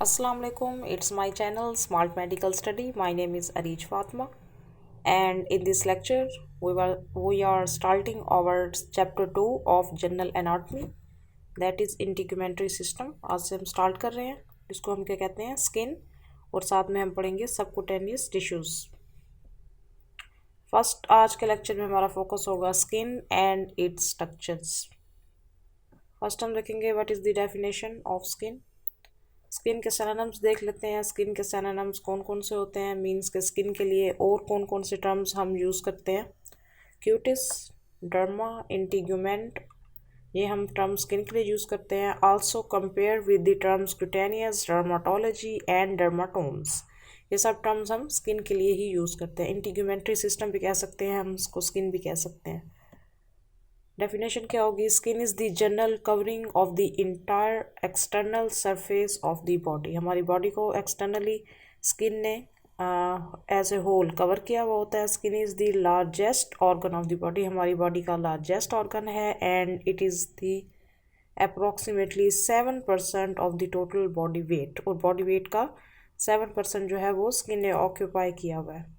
Assalamu alaikum, it's my channel Smart Medical Study. My name is Arij Fatma, and in this lecture we are starting our chapter 2 of general anatomy, that is integumentary system. आज से हम start कर रहे हैं, जिसको हम क्या कहते हैं, स्किन, और साथ में हम पढ़ेंगे सबक्यूटेनियस टिश्यूज। फर्स्ट आज के लेक्चर में हमारा फोकस होगा skin and it's structures. First हम देखेंगे what is the definition of skin. Skin के सिनोनिम्स देख लेते हैं। स्किन के सिनोनिम्स कौन कौन से होते हैं, मींस के स्किन के लिए और कौन कौन से टर्म्स हम यूज़ करते हैं। क्यूटिस, डर्मा, इंटीग्यूमेंट, ये हम टर्म स्किन के लिए यूज़ करते हैं। Also compare with the terms cutaneous, dermatology and dermatomes, ये सब टर्म्स हम स्किन के लिए ही यूज़ करते हैं। इंटीग्यूमेंट्री सिस्टम भी कह सकते हैं, हम इसको स्किन भी कह सकते हैं। डेफिनेशन क्या होगी, skin is the general covering of the entire external surface of the body. हमारी बॉडी को एक्सटर्नली स्किन ने एज ए होल कवर किया हुआ होता है। Skin is the largest organ of the body, हमारी बॉडी का लार्जेस्ट ऑर्गन है, and it is the approximately 7% of the total body weight, और बॉडी वेट का 7% जो है वो स्किन ने ऑक्यूपाई किया हुआ है।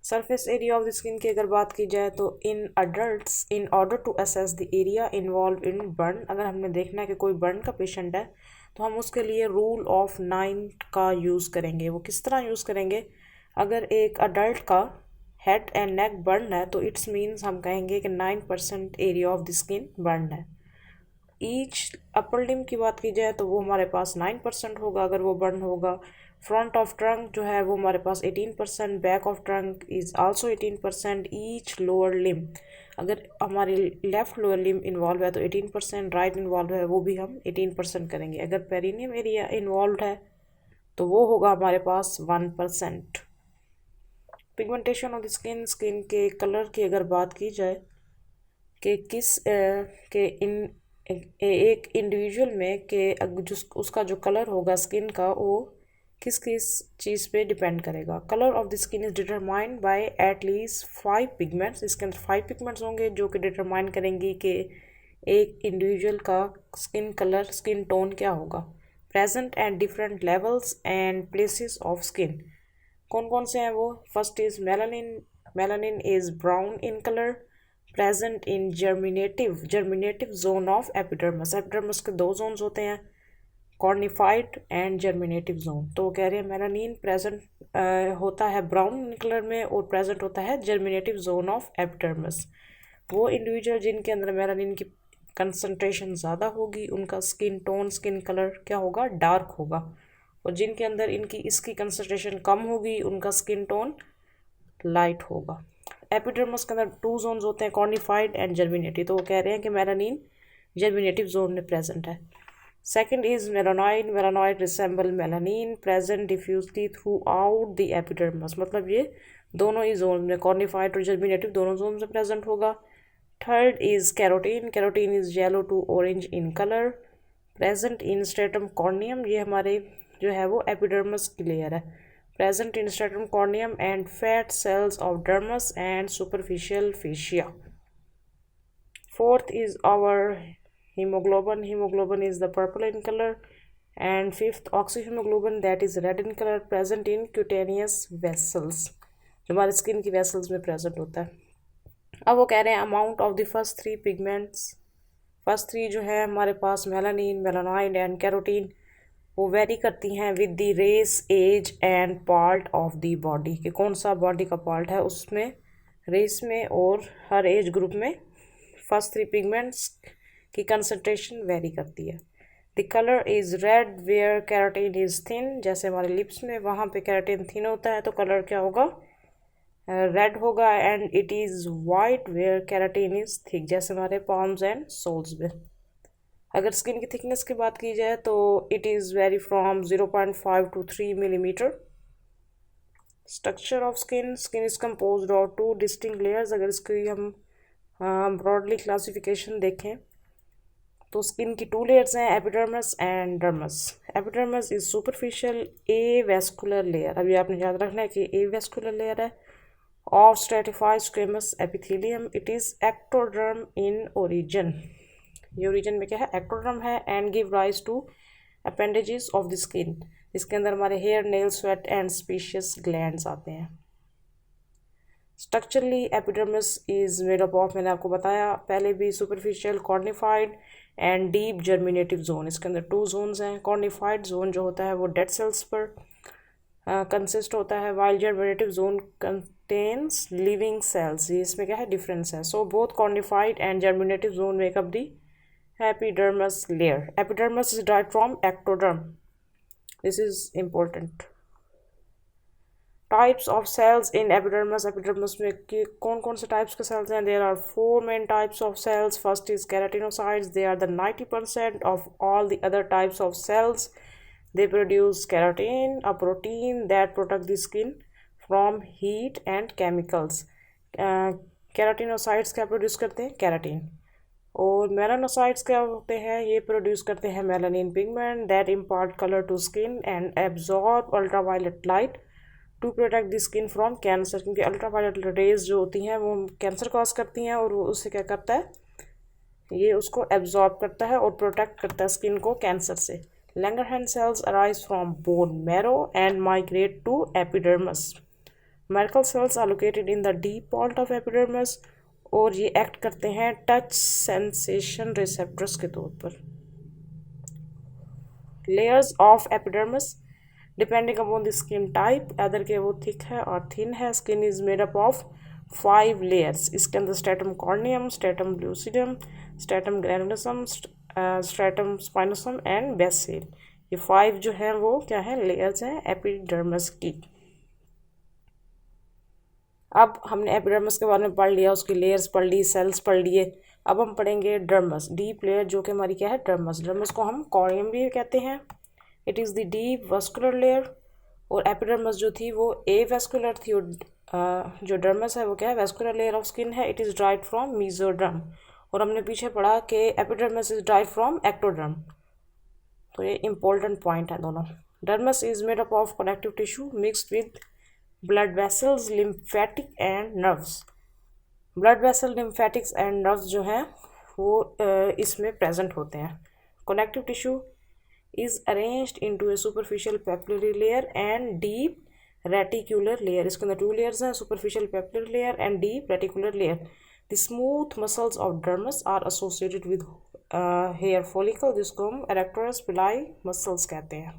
Surface area of the skin की अगर बात की जाए तो in adults, in order to assess the area involve in burn, अगर हमने देखना है कि कोई बर्न का पेशेंट है तो हम उसके लिए रूल ऑफ 9 का यूज़ करेंगे। वो किस तरह यूज़ करेंगे, अगर एक अडल्ट का हेड एंड नेक बर्न है तो इट्स मीन्स हम कहेंगे कि 9% area of the skin burn है। ईच अपर लिम्ब की बात की जाए तो वो हमारे पास 9% होगा अगर वो बर्न होगा। फ्रंट ऑफ ट्रंक जो है वो हमारे पास 18%, back of trunk is also 18%। Each lower limb, अगर हमारी लेफ्ट लोअर लिम्ब इन्वॉल्व है तो 18%, राइट इन्वॉल्व है वो भी हम 18% करेंगे। अगर पेरिनियम एरिया इन्वॉल्व है तो वो होगा हमारे पास 1%। Pigmentation of the skin, skin के कलर की अगर बात की जाए कि किस के इन एक इंडिविजुअल में के जो उसका जो कलर होगा स्किन का वो किस किस चीज़ पे डिपेंड करेगा। Colour of the skin is determined by at least 5 pigments, इसके अंदर 5 पिगमेंट्स होंगे जो कि डिटरमाइन करेंगी कि एक इंडिविजुअल का स्किन कलर, स्किन टोन क्या होगा। Present at different levels and places of skin, कौन कौन से हैं वो। First is melanin, melanin is brown in colour, present in germinative zone of epidermis. Epidermis के 2 जोन्स होते हैं, कॉर्निफाइड एंड जर्मिनेटिव जोन। तो वो कह रहे हैं मेलानिन प्रेजेंट होता है ब्राउन कलर में और प्रेजेंट होता है जर्मिनेटिव जोन ऑफ एपिडर्मस। वो इंडिविजुअल जिनके अंदर मेलानिन की कंसंट्रेशन ज़्यादा होगी उनका स्किन टोन, स्किन कलर क्या होगा, डार्क होगा, और जिनके अंदर इसकी कंसंट्रेशन कम होगी उनका स्किन टोन लाइट होगा। एपिडर्मस के अंदर 2 जोन्स होते हैं, कॉर्निफाइड एंड जर्मिनेटिव। तो वो कह रहे हैं कि मेलानिन जर्मिनेटिव जोन में प्रेजेंट है। Second is melanoid, melanoid resemble melanin, present diffusely throughout the epidermis, मतलब ये दोनों ही जोन में, कॉर्निफाइड और जर्मिनेटिव दोनों जोन में प्रेजेंट होगा। Third is carotene, carotene is yellow to orange in colour, present in stratum corneum, ये हमारे जो है वो एपिडर्मस की लेयर है, present in stratum corneum and fat cells of dermis and superficial fascia. Fourth is our hemoglobin, hemoglobin is the purple in color, and fifth oxyhemoglobin, that is red in color, present in cutaneous vessels, जो हमारे skin की vessels में present होता है। अब वो कह रहे हैं amount of the first 3 pigments, first 3 जो है हमारे पास मेलानिन, मेलानॉइड एंड कैरोटीन, वो वेरी करती हैं with the race, age and part of the body, कि कौन सा बॉडी का पार्ट है उसमें, रेस में और हर एज ग्रुप में फर्स्ट 3 पिगमेंट्स की कंसंट्रेशन वेरी करती है। The colour is red ware carotene is thin, जैसे हमारे लिप्स में वहाँ पे कैरोटीन थिन होता है तो कलर क्या होगा, रेड होगा। And it is white where carotene is thick, जैसे हमारे पाम्स एंड सोल्स में। अगर स्किन की थिकनेस की बात की जाए तो it is very from 0.5 to 3 millimetre. Structure of skin, skin is compose of 2 distinct layers. अगर इसकी हम ब्रॉडली क्लासिफिकेशन देखें तो स्किन की 2 लेयर्स हैं, epidermis and dermis. Epidermis is superficial avascular layer, अभी आपने याद रखना है कि ए वेस्कुलर लेयर है, of stratified squamous epithelium, it is ectoderm in origin, ये ओरिजिन में क्या है, एक्टोडर्म है, and give rise to appendages of the skin, इसके अंदर हमारे hair, nail, sweat and sebaceous glands आते हैं। Structurally epidermis is made up of, मैंने आपको बताया पहले भी, superficial, cornified and deep germinative zone. इसके अंदर 2 जोन्स हैं। कॉर्निफाइड जोन जो होता है वो डेड सेल्स पर कंसिस्ट होता है, while germinative zone contains living cells. ये इसमें क्या है, डिफरेंस है। So both cornified and germinative zone make up the epidermis layer. Epidermis is derived from ectoderm, this is important। Types of cells in epidermis, epidermis में कौन कौन से types के सेल्स हैं? There are 4 main types of cells. First is keratinocytes, they are the 90% of all the other types of cells. They produce keratin, a protein that protects the skin from heat and chemicals. Keratinocytes क्या produce करते हैं? Keratin. और melanocytes क्या होते हैं? ये produce करते हैं melanin pigment that impart colour to skin and absorb ultraviolet light to protect the skin from cancer, क्योंकि अल्ट्रावायलेट रेज जो होती हैं वो कैंसर कॉज करती हैं, और वो उससे क्या करता है, ये उसको एब्जॉर्ब करता है और प्रोटेक्ट करता है स्किन को कैंसर से। Langerhans cells arise from bone marrow and migrate to epidermis. Merkel cells are located in the deep part of epidermis और ये एक्ट करते हैं टच सेंसेशन रिसेप्टर्स के तौर पर। Layers of epidermis depending upon the skin type, other के वो thick है और थिन है। Skin is made up of 5 layers। इसके अंदर stratum corneum, stratum lucidum, stratum granulosum, stratum spinosum and basal. ये 5 जो हैं वो क्या है, लेयर्स हैं एपिडर्मिस की। अब हमने एपिडर्मिस के बारे में पढ़ लिया, उसकी लेयर्स पढ़ ली, सेल्स पढ़ लिए। अब हम पढ़ेंगे डर्मस, डीप लेयर, जो कि हमारी क्या है, डर्मस। डर्मस को हम कॉरियम भी कहते हैं। It is the deep vascular layer. और एपिडर्मिस जो थी वो ए वेस्कुलर थी, और जो डर्मस है वो क्या है, वेस्कुलर लेयर ऑफ स्किन है। It is derived from mesoderm. और हमने पीछे पढ़ा कि epidermis is derived from ectoderm, तो ये इंपॉर्टेंट पॉइंट है दोनों। Dermis is made up of connective tissue mixed with blood vessels, lymphatic and nerves. Blood vessel, lymphatics and nerves जो हैं वो इसमें प्रेजेंट होते हैं। Connective tissue is arranged into A superficial papillary layer and deep reticular layer. इसके अंदर 2 layers हैं, superficial papillary layer and deep reticular layer. The smooth muscles of dermis are associated with hair follicle, जिसको हम erectors pili muscles कहते हैं।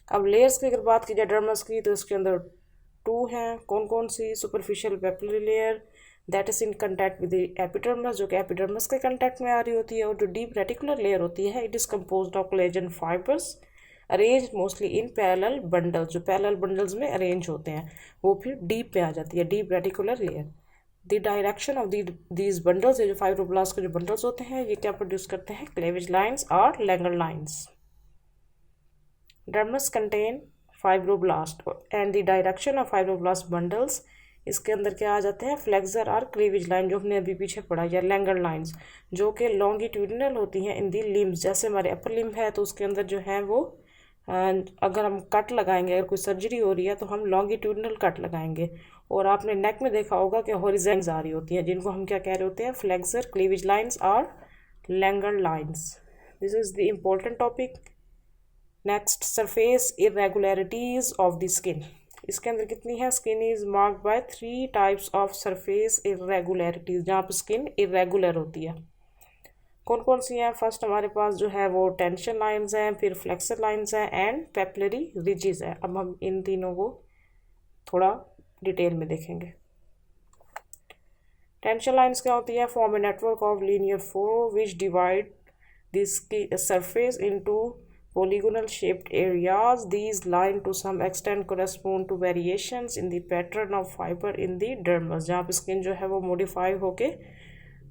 अब layers की अगर बात की जाए डर्मस की, तो इसके अंदर 2 हैं। कौन कौन सी? Superficial papillary layer that is in contact with epidermis, जो कि एपिडर्मस के कंटैक्ट में आ रही होती है। और जो डीप रेटिकुलर लेयर होती है, it is composed of collagen fibres arrange mostly in parallel bundles. जो पैरेलल बंडल्स में अरेंज होते हैं वो फिर डीप पे आ जाती है, deep reticular layer. The direction of these bundles, ये जो फाइब्रोब्लास्ट के जो बंडल्स होते हैं ये क्या प्रोड्यूस करते हैं, क्लेवेज लाइन्स और Langer lines. Dermis contain fibroblast and the direction of fibroblast bundles, इसके अंदर क्या आ जाते हैं, फ्लेक्सर और क्लीवेज लाइन, जो हमने अभी पीछे पढ़ा, या लैंगर लाइन्स, जो कि लॉन्गिट्यूडिनल होती हैं इन दी लिम्स। जैसे हमारे अपर लिम्ब है तो उसके अंदर जो है वो अगर हम कट लगाएंगे, अगर कोई सर्जरी हो रही है तो हम लॉन्गिट्यूडिनल कट लगाएंगे। और आपने नेक में देखा होगा कि हॉरिजॉन्टल आ रही होती हैं, जिनको हम क्या कह रहे होते हैं, फ्लेक्सर, क्लीवेज लाइन्स और Langer lines. This is the important topic. Next, surface irregularities of the skin. इसके अंदर कितनी है? Skin is marked by 3 types of surface irregularities, जहाँ पर स्किन इरेगुलर होती है। कौन कौन सी हैं? फर्स्ट हमारे पास जो है वो टेंशन लाइंस हैं, फिर फ्लेक्सर लाइंस हैं एंड पेपिलरी रिजेस हैं। अब हम इन तीनों को थोड़ा डिटेल में देखेंगे। टेंशन लाइंस क्या होती है? Form a network of linear flow which divide this surface into polygonal shaped areas. These line to some extent correspond to variations in the pattern of fiber in the dermis, जहाँ पे skin जो है वो modify होके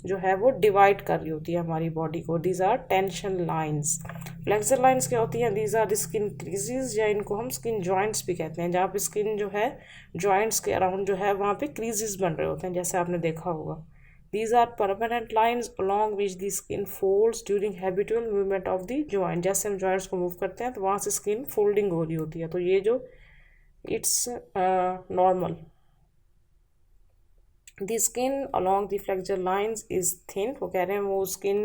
जो है वो divide कर रही होती है हमारी बॉडी को। These are tension lines. Flexor lines क्या होती हैं? These are the skin creases, या इनको हम स्किन जॉइंट्स भी कहते हैं, जहाँ पे स्किन जो है जॉइंट्स के अराउंड जो है वहाँ पे क्रीजेज बन रहे होते हैं, जैसे आपने देखा होगा। These are permanent lines along which the skin folds during habitual movement of the joint। जैसे हम joints को मूव करते हैं तो वहाँ से स्किन फोल्डिंग हो रही होती है, तो ये जो it's normal. The skin along the flexure lines is thin, वो कह रहे हैं वो स्किन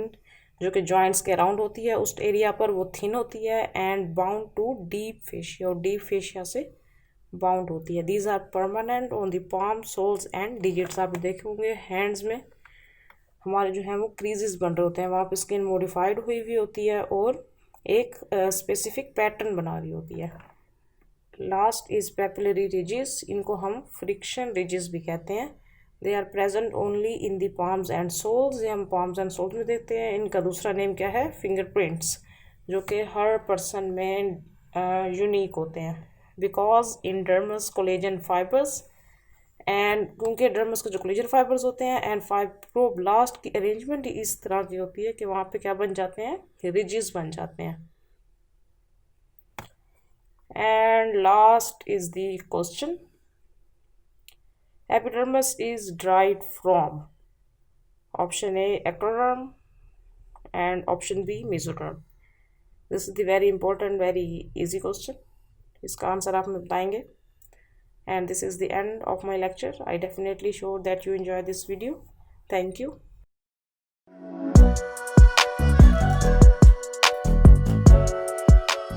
जो कि जॉइंट्स के अराउंड होती है, उस एरिया पर वो थिन होती है and bound to deep fascia, और डीप फेशिया से बाउंड होती है। These are permanent on the palm, soles and digits. आप देखे होंगे हैंड्स में हमारे जो है वो क्रीजेस बन रहे होते हैं, वहाँ पे स्किन मॉडिफाइड हुई हुई होती है और एक स्पेसिफिक पैटर्न बना रही होती है। लास्ट इज पेपिलरी रिजेस, इनको हम फ्रिक्शन रिजेस भी कहते हैं। They are present only in the palms and soles, ये हम पाम्स एंड सोल्स में देखते हैं। इनका दूसरा नेम क्या है? फिंगरप्रिंट्स, जो कि हर पर्सन में यूनिक होते हैं। Because in dermis collagen fibres, and क्योंकि डर्मस के जो कोलेजन फाइबर्स होते हैं एंड फाइब्रोब्लास्ट की अरेंजमेंट इस तरह की होती है कि वहाँ पे क्या बन जाते हैं? रिजेस बन जाते हैं। And last is the question. Epidermis is derived from option A ectoderm and option B mesoderm. This is the very important, very easy question. इसका आंसर आप हमें बताएंगे। And this is the end of my lecture. I definitely sure that you enjoy this video. Thank you.